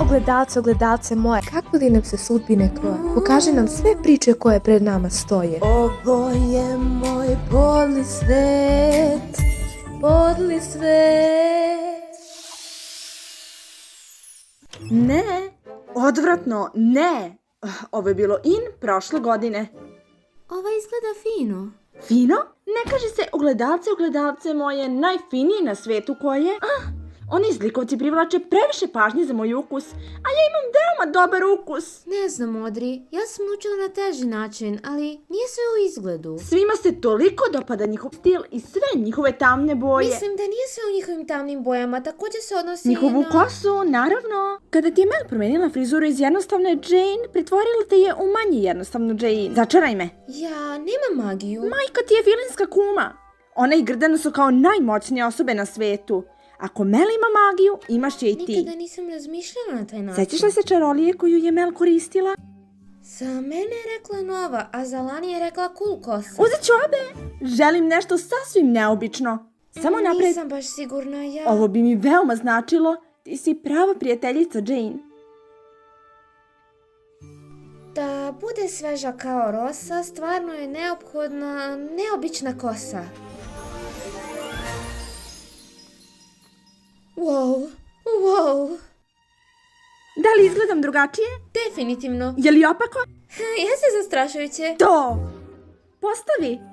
Ogledalce, ogledalce moje, kako li nam se sudbine kroje? Pokaži nam sve priče koje pred nama stoje. Ovo je moj podli svet, podli svet. Ne, odvratno, ne. Ovo je bilo in prošle godine. Ova izgleda fino. Fino? Ne kaže se ogledalce, ogledalce moje, najfinije na svetu koje... Oni zlikovci privlače previše pažnje za moj ukus, a ja imam veoma dobar ukus. Ne znam, Audrey, ja sam učila na teži način, ali nije sve u izgledu. Svima se toliko dopada njihov stil i sve njihove tamne boje. Mislim da nije sve u njihovim tamnim bojama, također se odnosi Njihovu na... kosu, naravno. Kada ti je Mel promenila frizuru iz jednostavne Jane, pretvorila te je u manje jednostavnu Jane. Začaraj me. Ja nemam magiju. Majka ti je vilinska kuma. Ona i Grdana su kao najmoćnije osobe na svetu. Ako Mel ima magiju, imaš je i ti. Nikada nisam razmišljala na taj način. Sećaš li se čarolije koju je Mel koristila? Za mene je rekla nova, a za Lani je rekla cool kosa. Uzet ću obe. Želim nešto sasvim neobično. Samo napred. Nisam baš sigurna ja. Ovo bi mi veoma značilo. Ti si prava prijateljica Jane. Da bude sveža kao rosa, stvarno je neophodna neobična kosa. Wow. Da li izgledam drugačije? Definitivno. Je li opako? Jeste zastrašujuće. To! Postavi!